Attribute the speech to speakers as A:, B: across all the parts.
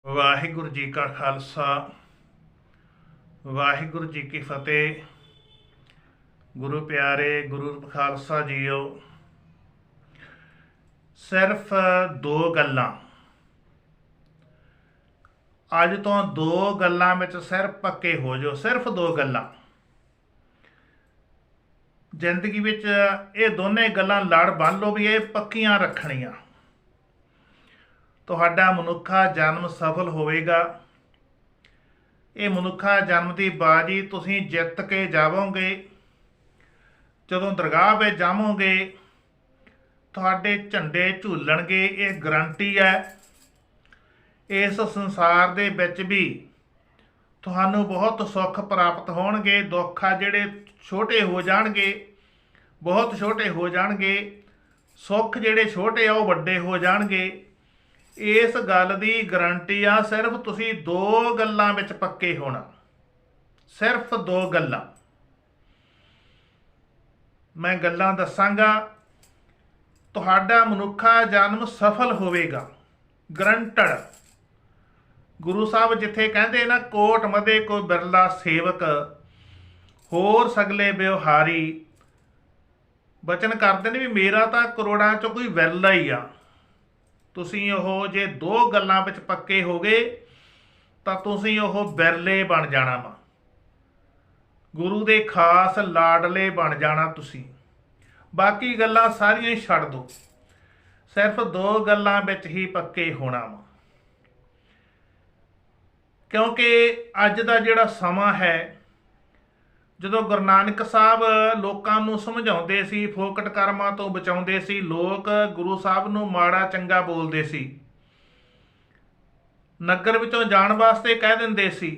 A: वाहिगुरु जी का खालसा वाहिगुरु जी की फतेह। गुरु प्यारे गुरु खालसा जीओ। सिर्फ दो गल्लां अज तो दो गल्लां विच सिर पक्के हो जाओ। सिर्फ दो गल्लां जिंदगी विच ये दोने गल्लां लड़ बन लो भी ये पक्कियां रखणियां। तुहाडा मनुखा जन्म सफल होवेगा। ये मनुखा जन्म की बाजी तुसीं जित के जावोगे। जदों दरगाह पे जावोगे तुहाडे झंडे झूलणगे। ये गारंटी है। इस संसार दे विच भी तुहानूं बहुत सुख प्राप्त होणगे। दुख आ जिहड़े छोटे हो जाणगे, बहुत छोटे हो जाणगे। सुख जिहड़े छोटे आ वो वड्डे हो जाणगे। इस गल की गारंटी आ। सिर्फ तुसीं दो गल्लां विच पक्के होना। सिर्फ दो गल्लां मैं गल्लां दसांगा। तुहाडा मनुखा जन्म सफल होवेगा, गरंटड। गुरु साहब जिथे कहते ना कोट मधे को बिरला सेवक होर सगले व्यवहारी, बचन करते हैं भी मेरा तो करोड़ां चों कोई विरला ही आ। तुसीं ओह जे दो गल्लां विच पक्के हो गए तो तुसीं ओह बिरले बन जाना वा। गुरु दे खास लाडले बन जाना तुसीं। बाकी गल्लां सारियां ही छड्ड दो। सिर्फ दो गल्लां विच ही पक्के होना वा। क्योंकि अज दा जिहड़ा समा है, ਜਦੋਂ ਗੁਰੂ ਨਾਨਕ ਸਾਹਿਬ ਲੋਕਾਂ ਨੂੰ ਸਮਝਾਉਂਦੇ ਸੀ, ਫੋਕਟ ਕਰਮਾਂ ਤੋਂ ਬਚਾਉਂਦੇ ਸੀ, ਲੋਕ ਗੁਰੂ ਸਾਹਿਬ ਨੂੰ ਮਾੜਾ ਚੰਗਾ ਬੋਲਦੇ ਸੀ, ਨਗਰ ਵਿੱਚੋਂ ਜਾਣ ਵਾਸਤੇ ਕਹਿ ਦਿੰਦੇ ਸੀ।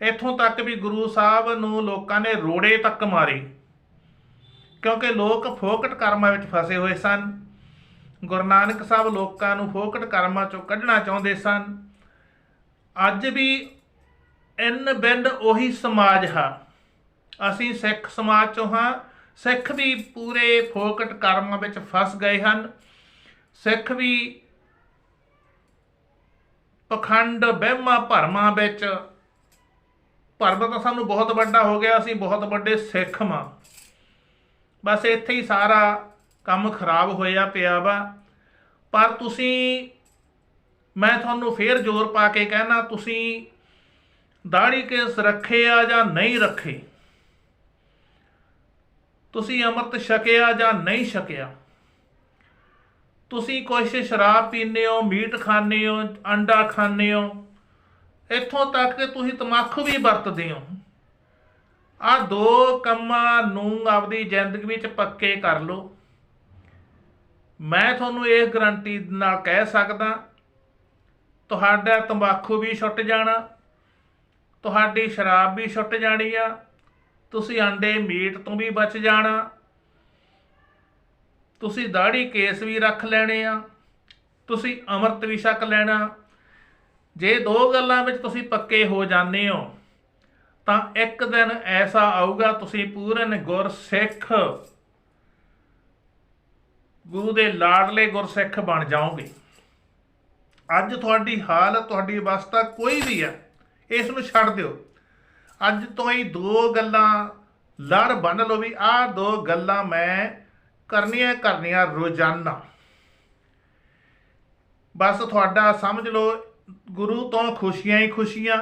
A: ਇੱਥੋਂ ਤੱਕ ਵੀ ਗੁਰੂ ਸਾਹਿਬ ਨੂੰ ਲੋਕਾਂ ਨੇ ਰੋੜੇ ਤੱਕ ਮਾਰੇ, ਕਿਉਂਕਿ ਲੋਕ ਫੋਕਟ ਕਰਮਾਂ ਵਿੱਚ ਫਸੇ ਹੋਏ ਸਨ। ਗੁਰੂ ਨਾਨਕ ਸਾਹਿਬ ਲੋਕਾਂ ਨੂੰ ਫੋਕਟ ਕਰਮਾਂ ਚੋਂ ਕੱਢਣਾ ਚਾਹੁੰਦੇ ਸਨ। ਅੱਜ ਵੀ ਇਨ ਬਿੰਦ ਉਹੀ ਸਮਾਜ ਹੈ। ਅਸੀਂ ਸਿੱਖ समाज चों हाँ। सिख भी पूरे फोकट कर्मां विच फस गए हैं। सिख भी पखंड वहमां भरमां विच, भरम तो सानू बहुत वड्डा हो गया। असीं बहुत वड्डे सिख मां। बस इत्थे ही सारा काम खराब होया पिया वा। पर तुसीं, मैं तुहानू फिर जोर पा के कहना, तुसीं दाढ़ी केस रखे आ जां नहीं रखे, तुसीं अमृत छकिया जां नहीं छकिया, तुसीं कुछ शराब पीने हो, मीट खाने हो, अंडा खाने हो, इत्थों तक कि तुसीं तंबाकू भी वरतदे हो। आ दो कंमां नूं आपदी जिंदगी विच पक्के कर लो। मैं तुहानूं इस गारंटी नाल कह सकदा, तुहाडा तंबाकू भी छुट जाना, तुहाडी शराब भी छुट जानी आ, तुसीं अंडे मीट तो भी बच जाना, तुसीं दाढ़ी केस भी रख लेने आ, तुसीं अमृत भी छक लेना। जे दो गल्लां विच तुसीं पक्के हो जाते हो तो एक दिन ऐसा आऊगा तुसीं पूਰਨ गुरसिख, गुरु दे लाडले गुरसिख बन जाओगे। अज तुहाडी हालत, तुहाडी अवस्था कोई भी है, इस नूं छड्ड दिओ। अज तो ही दो गल्लां लड़ बन लो भी आ दो गल्लां मैं करनियां रोजाना। बस तुहाडा समझ लो गुरु तो खुशियां ही खुशियां।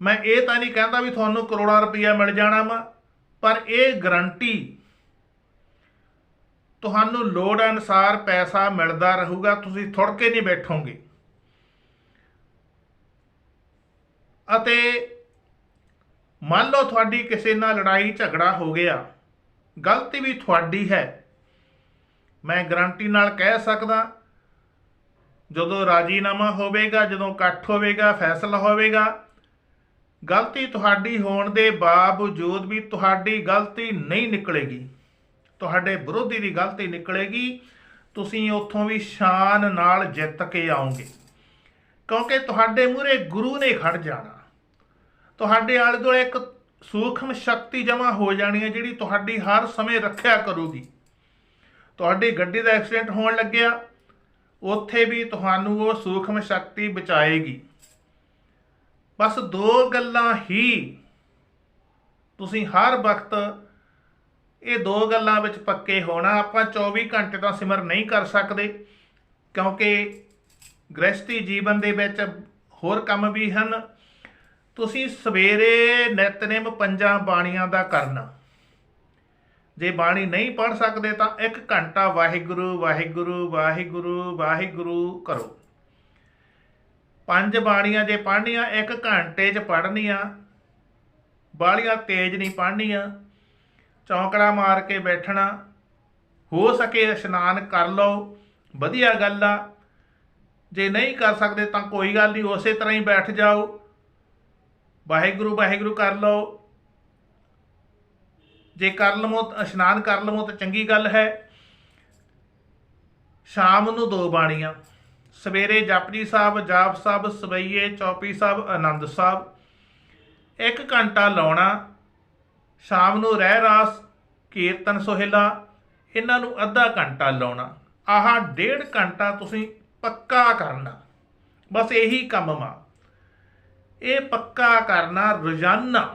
A: मैं ये तो नहीं कहता भी तुहानूं करोड़ां रुपया मिल जाना वा, पर यह गारंटी तुहानूं लोड़ अनुसार पैसा मिलता रहूगा। तुसीं थुड़ के नहीं बैठोगे। अते मान लो थोड़ी किसी नाल लड़ाई झगड़ा हो गया, गलती भी थोड़ी है, मैं गारंटी नाल कह सकदा जदों राजीनामा होवेगा, जदों इकट्ठ होवेगा, फैसला होवेगा, गलती तुहाडी होण दे बावजूद भी तुहाडी गलती नहीं निकलेगी, तुहाडे विरोधी की गलती निकलेगी। तुसीं उत्थों भी शान नाल जित के आओगे, क्योंकि तुहाडे मूहरे गुरु ने खड़ जाना। तुहाडे आले दुआले एक सूक्ष्म शक्ति जमा हो जानी है जिहड़ी तुहाडी हर समय रखिया करूगी। तुहाडी गड्डी का एक्सीडेंट होण लग्गिया, ਉੱਥੇ ਵੀ ਤੁਹਾਨੂੰ ਉਹ ਸੂਖਮ ਸ਼ਕਤੀ ਬਚਾਏਗੀ। ਬਸ ਦੋ ਗੱਲਾਂ ਹੀ ਤੁਸੀਂ ਹਰ ਵਕਤ ਇਹ ਦੋ ਗੱਲਾਂ ਵਿੱਚ ਪੱਕੇ ਹੋਣਾ। ਆਪਾਂ 24 ਘੰਟੇ ਤਾਂ ਸਿਮਰ ਨਹੀਂ ਕਰ ਸਕਦੇ, ਕਿਉਂਕਿ ਗ੍ਰਸਤੀ ਜੀਵਨ ਦੇ ਵਿੱਚ ਹੋਰ ਕੰਮ ਵੀ ਹਨ। ਤੁਸੀਂ ਸਵੇਰੇ ਨਿਤਨੇਮ 5 ਬਾਣੀਆਂ ਦਾ ਕਰਨਾ। ਜੇ ਬਾਣੀ ਨਹੀਂ ਪੜ੍ਹ ਸਕਦੇ ਤਾਂ 1 ਘੰਟਾ ਵਾਹਿਗੁਰੂ ਵਾਹਿਗੁਰੂ ਵਾਹਿਗੁਰੂ ਵਾਹਿਗੁਰੂ ਕਰੋ। 5 ਬਾਣੀਆਂ ਜੇ ਪੜ੍ਹਨੀਆਂ 1 ਘੰਟੇ 'ਚ ਪੜ੍ਹਨੀਆਂ, ਬਾਹਲੀਆਂ ਤੇਜ਼ ਨਹੀਂ ਪੜ੍ਹਨੀਆਂ। ਚੌਂਕੜਾ ਮਾਰ ਕੇ ਬੈਠਣਾ, ਹੋ ਸਕੇ ਇਸ਼ਨਾਨ ਕਰ ਲਓ, ਵਧੀਆ ਗੱਲ ਆ। ਜੇ ਨਹੀਂ ਕਰ ਸਕਦੇ ਤਾਂ ਕੋਈ ਗੱਲ ਨਹੀਂ, ਉਸੇ ਤਰ੍ਹਾਂ ਹੀ ਬੈਠ ਜਾਓ, ਵਾਹਿਗੁਰੂ ਵਾਹਿਗੁਰੂ ਕਰ ਲਓ। ਜੇ ਕਰ ਲਵੋ, ਇਸ਼ਨਾਨ ਕਰ ਲਵੋ ਤਾਂ ਚੰਗੀ ਗੱਲ ਹੈ। ਸ਼ਾਮ ਨੂੰ 2 ਬਾਣੀਆਂ, ਸਵੇਰੇ ਜਪਜੀ ਸਾਹਿਬ, ਜਾਪ ਸਾਹਿਬ, ਸਵਈਏ, ਚੌਪਈ ਸਾਹਿਬ, ਆਨੰਦ ਸਾਹਿਬ। 1 ਘੰਟਾ ਲਾਉਣਾ। ਸ਼ਾਮ ਨੂੰ ਰਹਿ ਰਾਸ, ਕੀਰਤਨ ਸੋਹਿਲਾ, ਇਹਨਾਂ ਨੂੰ ਅੱਧਾ ਘੰਟਾ ਲਾਉਣਾ। ਆਹ 1.5 ਘੰਟਾ ਤੁਸੀਂ ਪੱਕਾ ਕਰਨਾ। ਬਸ ਇਹੀ ਕੰਮ ਵਾ, ਇਹ ਪੱਕਾ ਕਰਨਾ ਰੋਜ਼ਾਨਾ।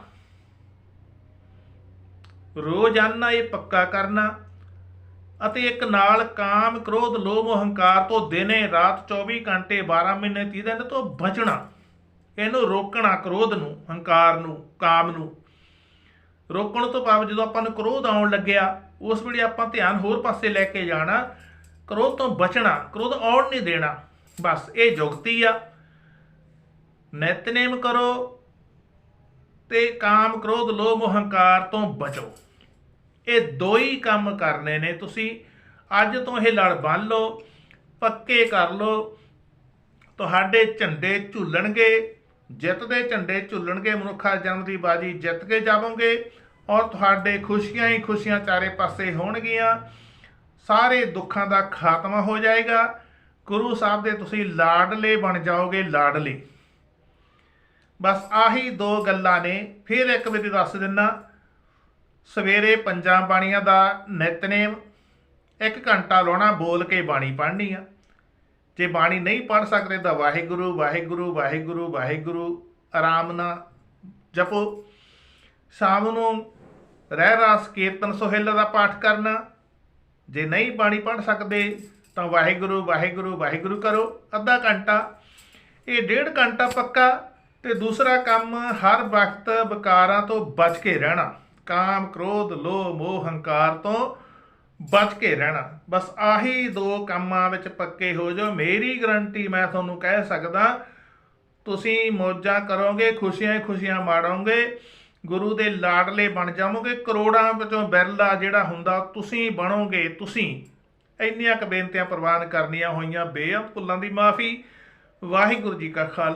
A: ਰੋਜ਼ਾਨਾ ਇਹ ਪੱਕਾ ਕਰਨਾ। ਅਤੇ ਇੱਕ ਨਾਲ ਕਾਮ, ਕ੍ਰੋਧ, ਲੋਭ, ਹੰਕਾਰ ਤੋਂ ਦਿਨੇ ਰਾਤ 24 ਘੰਟੇ 12 ਮਹੀਨੇ 30 ਦਿਨ ਤੋਂ ਬਚਣਾ। ਇਹਨੂੰ ਰੋਕਣਾ, ਕ੍ਰੋਧ ਨੂੰ, ਹੰਕਾਰ ਨੂੰ, ਕਾਮ ਨੂੰ ਰੋਕਣ ਤੋਂ ਭਾਵ ਜਦੋਂ ਆਪਾਂ ਨੂੰ ਕ੍ਰੋਧ ਆਉਣ ਲੱਗਿਆ ਉਸ ਵੇਲੇ ਆਪਾਂ ਧਿਆਨ ਹੋਰ ਪਾਸੇ ਲੈ ਕੇ ਜਾਣਾ। ਕ੍ਰੋਧ ਤੋਂ ਬਚਣਾ, ਕ੍ਰੋਧ ਆਉਣ ਨਹੀਂ ਦੇਣਾ। ਬਸ ਇਹ ਜੁਗਤੀ ਆ। ਨਿਤਨੇਮ ਕਰੋ ਤੇ ਕਾਮ, ਕ੍ਰੋਧ, ਲੋਭ, ਹੰਕਾਰ ਤੋਂ ਬਚੋ। ਇਹ 2 ਹੀ ਕੰਮ ਕਰਨੇ ਨੇ। ਤੁਸੀਂ ਅੱਜ ਤੋਂ ਇਹ ਲੜ ਬੰਨ੍ਹ ਲਓ, ਪੱਕੇ ਕਰ ਲਓ। ਤੁਹਾਡੇ ਝੰਡੇ ਝੁੱਲਣਗੇ, ਜਿੱਤ ਦੇ ਝੰਡੇ ਝੁੱਲਣਗੇ। ਮਨੁੱਖਾ ਜਨਮ ਦੀ ਬਾਜੀ ਜਿੱਤ ਕੇ ਜਾਵੋਗੇ ਔਰ ਤੁਹਾਡੇ ਖੁਸ਼ੀਆਂ ਹੀ ਖੁਸ਼ੀਆਂ ਚਾਰੇ ਪਾਸੇ ਹੋਣਗੀਆਂ। ਸਾਰੇ ਦੁੱਖਾਂ ਦਾ ਖਾਤਮਾ ਹੋ ਜਾਏਗਾ। ਗੁਰੂ ਸਾਹਿਬ ਦੇ ਤੁਸੀਂ ਲਾਡਲੇ ਬਣ ਜਾਓਗੇ, ਲਾਡਲੇ। ਬਸ ਆਹੀ 2 ਗੱਲਾਂ ਨੇ। ਫਿਰ ਇੱਕ ਵਿਧੀ ਦੱਸ ਦਿੰਦਾ। ਸਵੇਰੇ 5 ਬਾਣੀਆਂ ਦਾ ਨਿਤਨੇਮ 1 ਘੰਟਾ ਲਾਉਣਾ, ਬੋਲ ਕੇ ਬਾਣੀ ਪੜ੍ਹਨੀ ਆ। ਜੇ ਬਾਣੀ ਨਹੀਂ ਪੜ੍ਹ ਸਕਦੇ ਤਾਂ ਵਾਹਿਗੁਰੂ ਵਾਹਿਗੁਰੂ ਵਾਹਿਗੁਰੂ ਵਾਹਿਗੁਰੂ ਆਰਾਮ ਨਾਲ ਜਪੋ। ਸ਼ਾਮ ਨੂੰ ਰਹਿ ਰਾਸ, ਕੀਰਤਨ ਸੋਹਿਲਾ ਦਾ ਪਾਠ ਕਰਨਾ। ਜੇ ਨਹੀਂ ਬਾਣੀ ਪੜ੍ਹ ਸਕਦੇ ਤਾਂ ਵਾਹਿਗੁਰੂ ਵਾਹਿਗੁਰੂ ਵਾਹਿਗੁਰੂ ਕਰੋ ਅੱਧਾ ਘੰਟਾ। ਇਹ 1.5 ਘੰਟਾ ਪੱਕਾ। ਤੇ ਦੂਸਰਾ ਕੰਮ, ਹਰ ਵਕਤ ਵਿਕਾਰਾਂ ਤੋਂ ਬਚ ਕੇ ਰਹਿਣਾ। ਕਾਮ, ਕ੍ਰੋਧ, ਲੋਭ, ਮੋਹ, ਹੰਕਾਰ ਤੋਂ ਬਚ ਕੇ ਰਹਿਣਾ। ਬਸ ਆਹੀ 2 ਕੰਮਾਂ ਵਿੱਚ ਪੱਕੇ ਹੋ ਜਾਓ। ਮੇਰੀ ਗਰੰਟੀ ਮੈਂ ਤੁਹਾਨੂੰ ਕਹਿ ਸਕਦਾ, ਤੁਸੀਂ ਮੌਜਾਂ ਕਰੋਗੇ, ਖੁਸ਼ੀਆਂ ਹੀ ਖੁਸ਼ੀਆਂ ਮਾਣੋਗੇ, ਗੁਰੂ ਦੇ ਲਾਡਲੇ ਬਣ ਜਾਵੋਗੇ। ਕਰੋੜਾਂ ਵਿੱਚੋਂ ਬਿਰਲਾ ਜਿਹੜਾ ਹੁੰਦਾ ਤੁਸੀਂ ਬਣੋਗੇ। ਤੁਸੀਂ ਇੰਨੀਆਂ ਕੁ ਬੇਨਤੀਆਂ ਪ੍ਰਵਾਨ ਕਰਨੀਆਂ ਹੋਈਆਂ। ਬੇਅੰਤ ਭੁੱਲਾਂ ਦੀ ਮਾਫੀ। ਵਾਹਿਗੁਰੂ ਜੀ ਕਾ ਖਾਲਸਾ।